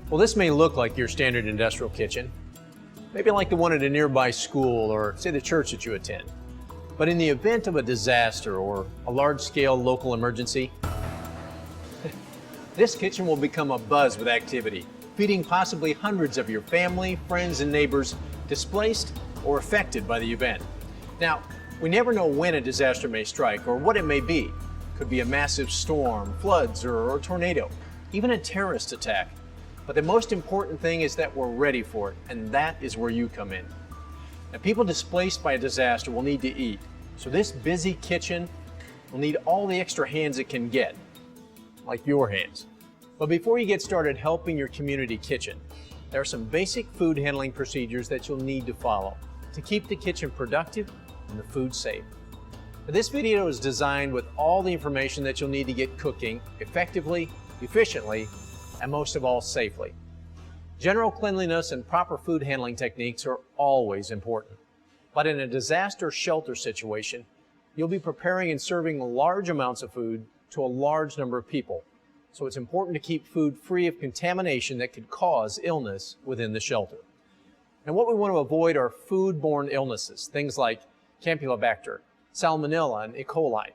Well, this may look like your standard industrial kitchen, maybe like the one at a nearby school or say the church that you attend. But in the event of a disaster or a large-scale local emergency, this kitchen will become abuzz with activity, feeding possibly hundreds of your family, friends, and neighbors displaced or affected by the event. Now, we never know when a disaster may strike or what it may be. Could be a massive storm, floods, or a tornado, even a terrorist attack. But the most important thing is that we're ready for it, and that is where you come in. Now, people displaced by a disaster will need to eat, so this busy kitchen will need all the extra hands it can get, like your hands. But before you get started helping your community kitchen, there are some basic food handling procedures that you'll need to follow to keep the kitchen productive and the food safe. Now, this video is designed with all the information that you'll need to get cooking effectively, efficiently, and most of all, safely. General cleanliness and proper food handling techniques are always important. But in a disaster shelter situation, you'll be preparing and serving large amounts of food to a large number of people. So it's important to keep food free of contamination that could cause illness within the shelter. And what we want to avoid are foodborne illnesses, things like Campylobacter, Salmonella, and E. coli.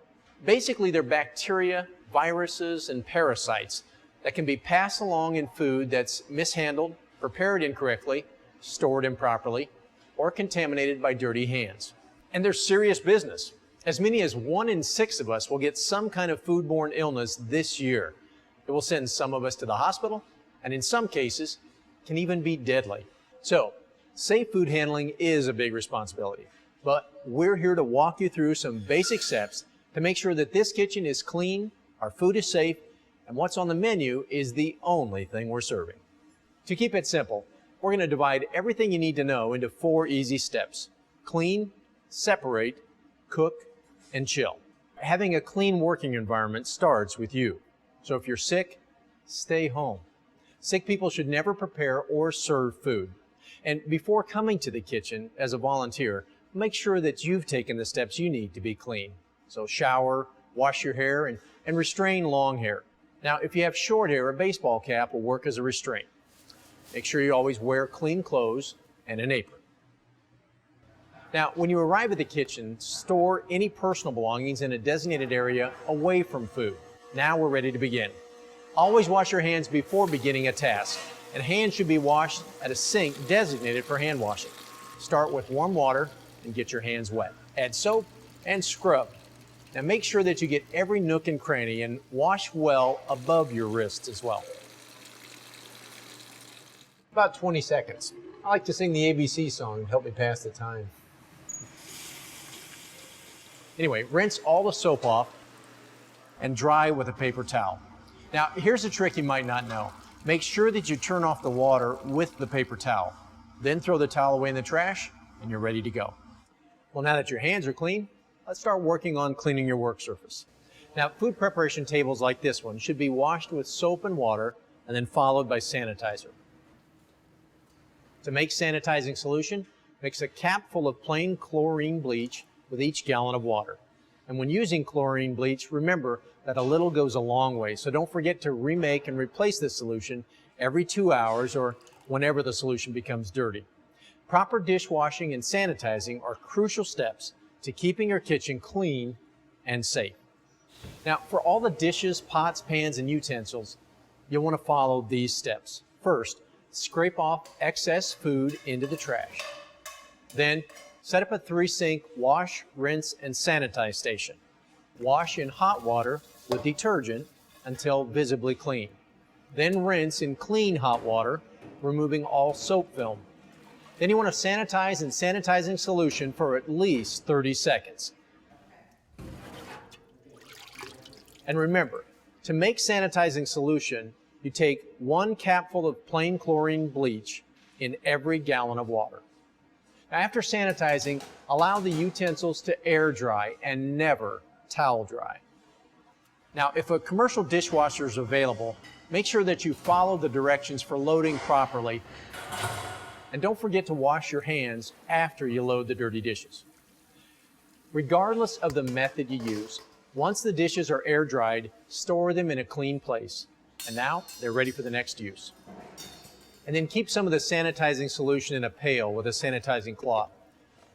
Basically, they're bacteria, viruses, and parasites that can be passed along in food that's mishandled, prepared incorrectly, stored improperly, or contaminated by dirty hands. And they're serious business. As many as 1 in 6 of us will get some kind of foodborne illness this year. It will send some of us to the hospital, and in some cases, can even be deadly. So, safe food handling is a big responsibility. But we're here to walk you through some basic steps to make sure that this kitchen is clean, our food is safe, and what's on the menu is the only thing we're serving. To keep it simple, we're going to divide everything you need to know into 4 easy steps: clean, separate, cook, and chill. Having a clean working environment starts with you. So if you're sick, stay home. Sick people should never prepare or serve food. And before coming to the kitchen as a volunteer, make sure that you've taken the steps you need to be clean. So shower, wash your hair, and restrain long hair. Now, if you have short hair, a baseball cap will work as a restraint. Make sure you always wear clean clothes and an apron. Now, when you arrive at the kitchen, store any personal belongings in a designated area away from food. Now we're ready to begin. Always wash your hands before beginning a task, and hands should be washed at a sink designated for hand washing. Start with warm water and get your hands wet. Add soap and scrub. Now make sure that you get every nook and cranny and wash well above your wrists as well. About 20 seconds. I like to sing the ABC song to help me pass the time. Anyway, rinse all the soap off and dry with a paper towel. Now here's a trick you might not know. Make sure that you turn off the water with the paper towel. Then throw the towel away in the trash and you're ready to go. Well, now that your hands are clean, let's start working on cleaning your work surface. Now, food preparation tables like this one should be washed with soap and water and then followed by sanitizer. To make sanitizing solution, mix a cap full of plain chlorine bleach with each gallon of water. And when using chlorine bleach, remember that a little goes a long way, so don't forget to remake and replace this solution every 2 hours or whenever the solution becomes dirty. Proper dishwashing and sanitizing are crucial steps to keeping your kitchen clean and safe. Now, for all the dishes, pots, pans, and utensils, you'll want to follow these steps. First, scrape off excess food into the trash. Then, set up a 3-sink wash, rinse, and sanitize station. Wash in hot water with detergent until visibly clean. Then rinse in clean hot water, removing all soap film. Then you want to sanitize in sanitizing solution for at least 30 seconds. And remember, to make sanitizing solution, you take 1 capful of plain chlorine bleach in every gallon of water. Now, after sanitizing, allow the utensils to air dry and never towel dry. Now, if a commercial dishwasher is available, make sure that you follow the directions for loading properly. And don't forget to wash your hands after you load the dirty dishes. Regardless of the method you use, once the dishes are air dried, store them in a clean place. And now they're ready for the next use. And then keep some of the sanitizing solution in a pail with a sanitizing cloth.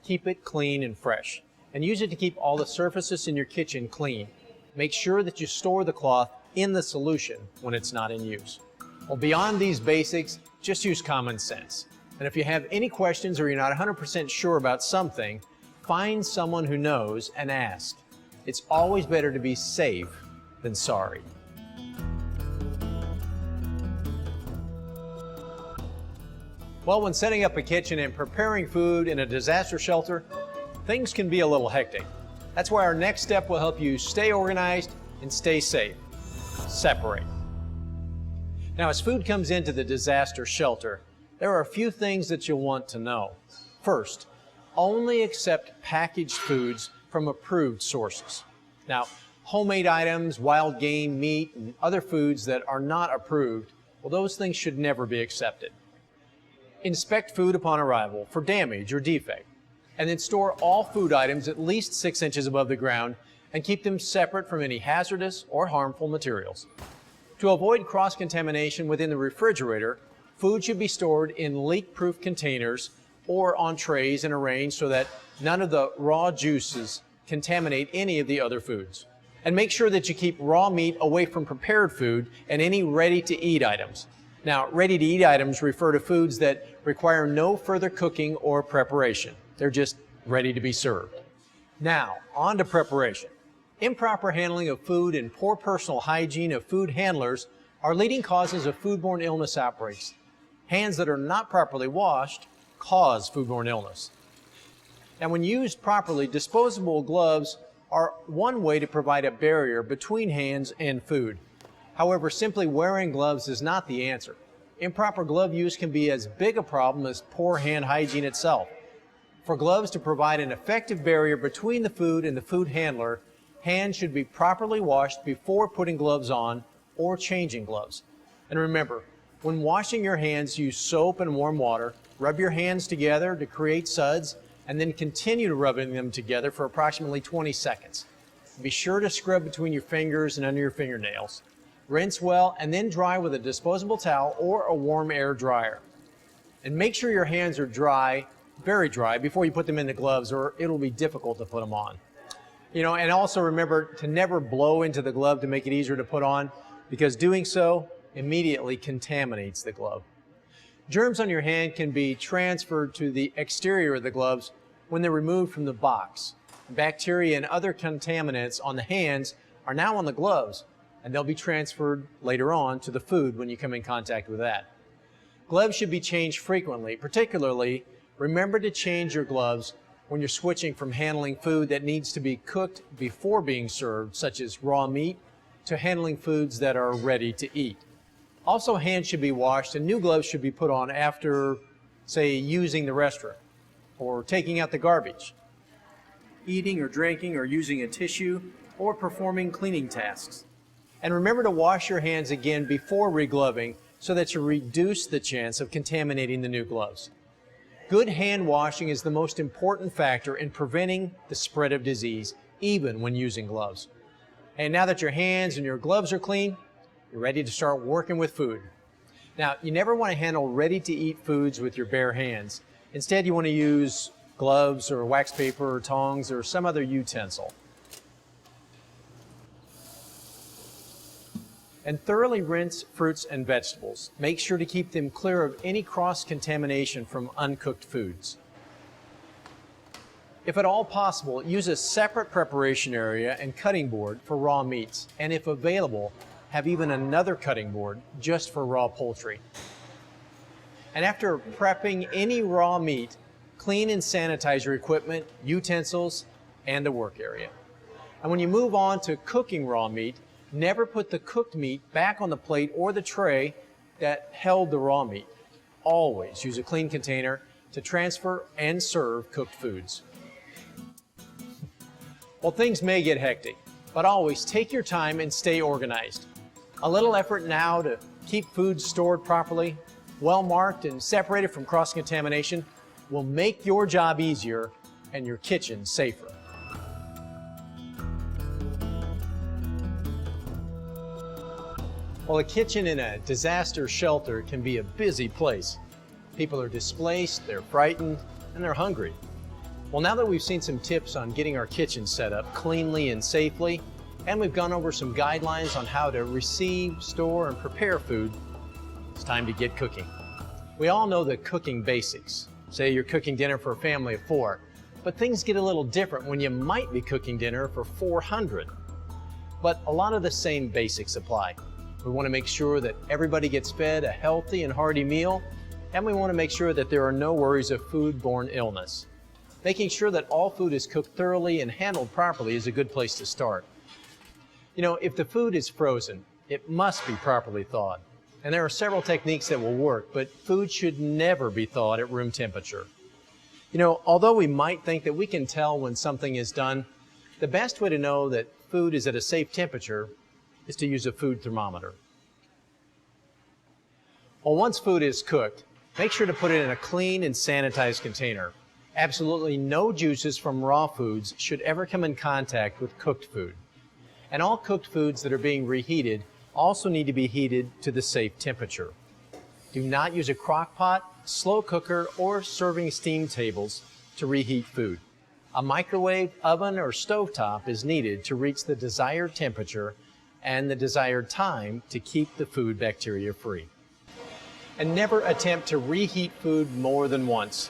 Keep it clean and fresh, and use it to keep all the surfaces in your kitchen clean. Make sure that you store the cloth in the solution when it's not in use. Well, beyond these basics, just use common sense. And if you have any questions or you're not 100% sure about something, find someone who knows and ask. It's always better to be safe than sorry. Well, when setting up a kitchen and preparing food in a disaster shelter, things can be a little hectic. That's why our next step will help you stay organized and stay safe. Separate. Now, as food comes into the disaster shelter, there are a few things that you'll want to know. First, only accept packaged foods from approved sources. Now, homemade items, wild game, meat, and other foods that are not approved, well, those things should never be accepted. Inspect food upon arrival for damage or defect, and then store all food items at least 6 inches above the ground and keep them separate from any hazardous or harmful materials. To avoid cross-contamination within the refrigerator, food should be stored in leak-proof containers or on trays and arranged so that none of the raw juices contaminate any of the other foods. And make sure that you keep raw meat away from prepared food and any ready-to-eat items. Now, ready-to-eat items refer to foods that require no further cooking or preparation. They're just ready to be served. Now, on to preparation. Improper handling of food and poor personal hygiene of food handlers are leading causes of foodborne illness outbreaks. Hands that are not properly washed cause foodborne illness. Now, when used properly, disposable gloves are one way to provide a barrier between hands and food. However, simply wearing gloves is not the answer. Improper glove use can be as big a problem as poor hand hygiene itself. For gloves to provide an effective barrier between the food and the food handler, hands should be properly washed before putting gloves on or changing gloves. And remember, when washing your hands, use soap and warm water, rub your hands together to create suds, and then continue rubbing them together for approximately 20 seconds. Be sure to scrub between your fingers and under your fingernails. Rinse well and then dry with a disposable towel or a warm air dryer. And make sure your hands are dry, very dry, before you put them in the gloves, or it'll be difficult to put them on. And also remember to never blow into the glove to make it easier to put on, because doing so immediately contaminates the glove. Germs on your hand can be transferred to the exterior of the gloves when they're removed from the box. Bacteria and other contaminants on the hands are now on the gloves, and they'll be transferred later on to the food when you come in contact with that. Gloves should be changed frequently. Particularly, remember to change your gloves when you're switching from handling food that needs to be cooked before being served, such as raw meat, to handling foods that are ready to eat. Also, hands should be washed and new gloves should be put on after, say, using the restroom or taking out the garbage, eating or drinking or using a tissue, or performing cleaning tasks. And remember to wash your hands again before regloving so that you reduce the chance of contaminating the new gloves. Good hand washing is the most important factor in preventing the spread of disease, even when using gloves. And now that your hands and your gloves are clean, you're ready to start working with food. Now, you never want to handle ready-to-eat foods with your bare hands. Instead, you want to use gloves or wax paper or tongs or some other utensil. And thoroughly rinse fruits and vegetables. Make sure to keep them clear of any cross-contamination from uncooked foods. If at all possible, use a separate preparation area and cutting board for raw meats, and if available, have even another cutting board just for raw poultry. And after prepping any raw meat, clean and sanitize your equipment, utensils, and the work area. And when you move on to cooking raw meat, never put the cooked meat back on the plate or the tray that held the raw meat. Always use a clean container to transfer and serve cooked foods. Well, things may get hectic, but always take your time and stay organized. A little effort now to keep food stored properly, well marked and separated from cross-contamination will make your job easier and your kitchen safer. Well, a kitchen in a disaster shelter can be a busy place. People are displaced, they're frightened, and they're hungry. Well, now that we've seen some tips on getting our kitchen set up cleanly and safely, and we've gone over some guidelines on how to receive, store, and prepare food, it's time to get cooking. We all know the cooking basics. Say you're cooking dinner for a family of 4, but things get a little different when you might be cooking dinner for 400. But a lot of the same basics apply. We want to make sure that everybody gets fed a healthy and hearty meal, and we want to make sure that there are no worries of foodborne illness. Making sure that all food is cooked thoroughly and handled properly is a good place to start. You know, if the food is frozen, it must be properly thawed. And there are several techniques that will work, but food should never be thawed at room temperature. You know, although we might think that we can tell when something is done, the best way to know that food is at a safe temperature is to use a food thermometer. Well, once food is cooked, make sure to put it in a clean and sanitized container. Absolutely no juices from raw foods should ever come in contact with cooked food. And all cooked foods that are being reheated also need to be heated to the safe temperature. Do not use a crock pot, slow cooker, or serving steam tables to reheat food. A microwave, oven, or stovetop is needed to reach the desired temperature and the desired time to keep the food bacteria-free. And never attempt to reheat food more than once.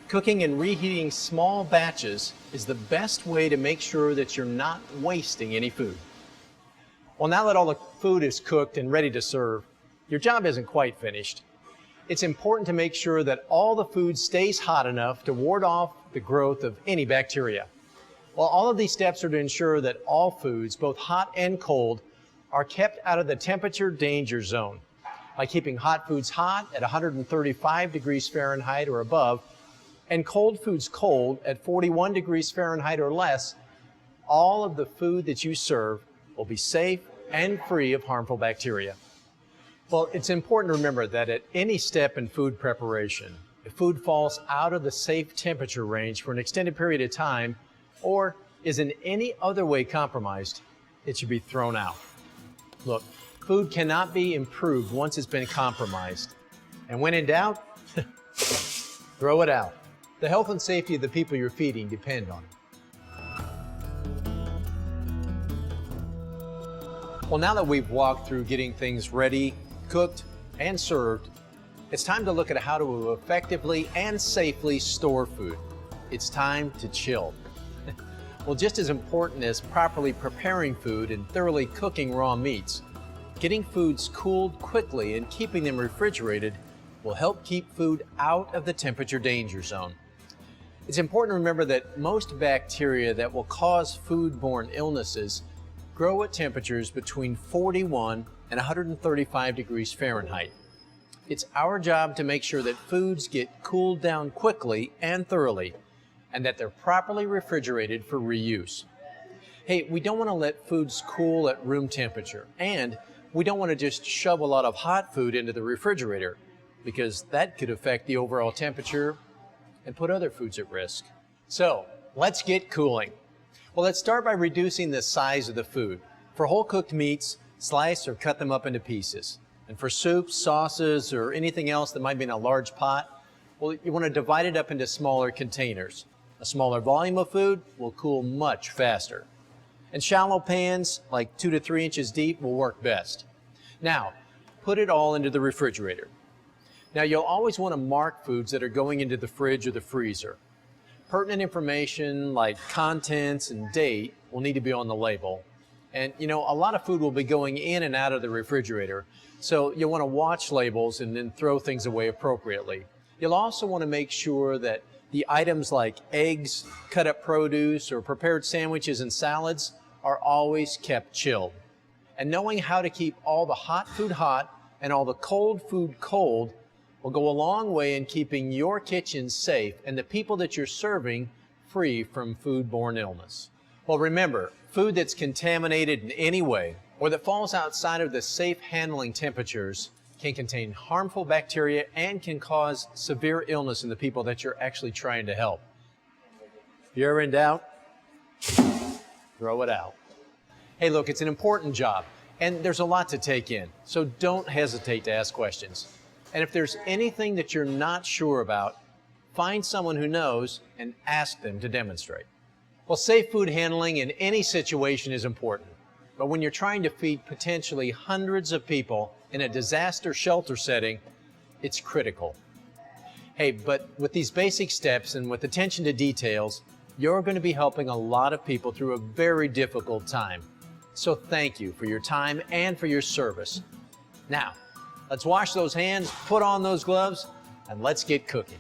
Cooking and reheating small batches is the best way to make sure that you're not wasting any food. Well, now that all the food is cooked and ready to serve, your job isn't quite finished. It's important to make sure that all the food stays hot enough to ward off the growth of any bacteria. Well, all of these steps are to ensure that all foods, both hot and cold, are kept out of the temperature danger zone. By keeping hot foods hot at 135 degrees Fahrenheit or above, and cold foods cold at 41 degrees Fahrenheit or less, all of the food that you serve will be safe and free of harmful bacteria. Well, it's important to remember that at any step in food preparation, if food falls out of the safe temperature range for an extended period of time or is in any other way compromised, it should be thrown out. Look, food cannot be improved once it's been compromised. And when in doubt, throw it out. The health and safety of the people you're feeding depend on it. Well, now that we've walked through getting things ready, cooked, and served, it's time to look at how to effectively and safely store food. It's time to chill. Well, just as important as properly preparing food and thoroughly cooking raw meats, getting foods cooled quickly and keeping them refrigerated will help keep food out of the temperature danger zone. It's important to remember that most bacteria that will cause foodborne illnesses grow at temperatures between 41 and 135 degrees Fahrenheit. It's our job to make sure that foods get cooled down quickly and thoroughly, and that they're properly refrigerated for reuse. Hey, we don't want to let foods cool at room temperature, and we don't want to just shove a lot of hot food into the refrigerator, because that could affect the overall temperature and put other foods at risk. So, let's get cooling. Well, let's start by reducing the size of the food. For whole cooked meats, slice or cut them up into pieces. And for soups, sauces, or anything else that might be in a large pot, well, you want to divide it up into smaller containers. A smaller volume of food will cool much faster. And shallow pans, like 2 to 3 inches deep, will work best. Now, put it all into the refrigerator. Now, you'll always want to mark foods that are going into the fridge or the freezer. Pertinent information like contents and date will need to be on the label. And you know, a lot of food will be going in and out of the refrigerator, so you'll want to watch labels and then throw things away appropriately. You'll also want to make sure that the items like eggs, cut up produce, or prepared sandwiches and salads are always kept chilled. And knowing how to keep all the hot food hot and all the cold food cold will go a long way in keeping your kitchen safe and the people that you're serving free from foodborne illness. Well, remember, food that's contaminated in any way or that falls outside of the safe handling temperatures can contain harmful bacteria and can cause severe illness in the people that you're actually trying to help. If you're ever in doubt, throw it out. Hey, look, it's an important job. And there's a lot to take in, so don't hesitate to ask questions. And if there's anything that you're not sure about, find someone who knows and ask them to demonstrate. Well, safe food handling in any situation is important, but when you're trying to feed potentially hundreds of people in a disaster shelter setting, it's critical. Hey, but with these basic steps and with attention to details, you're going to be helping a lot of people through a very difficult time. So thank you for your time and for your service. Now, let's wash those hands, put on those gloves, and let's get cooking.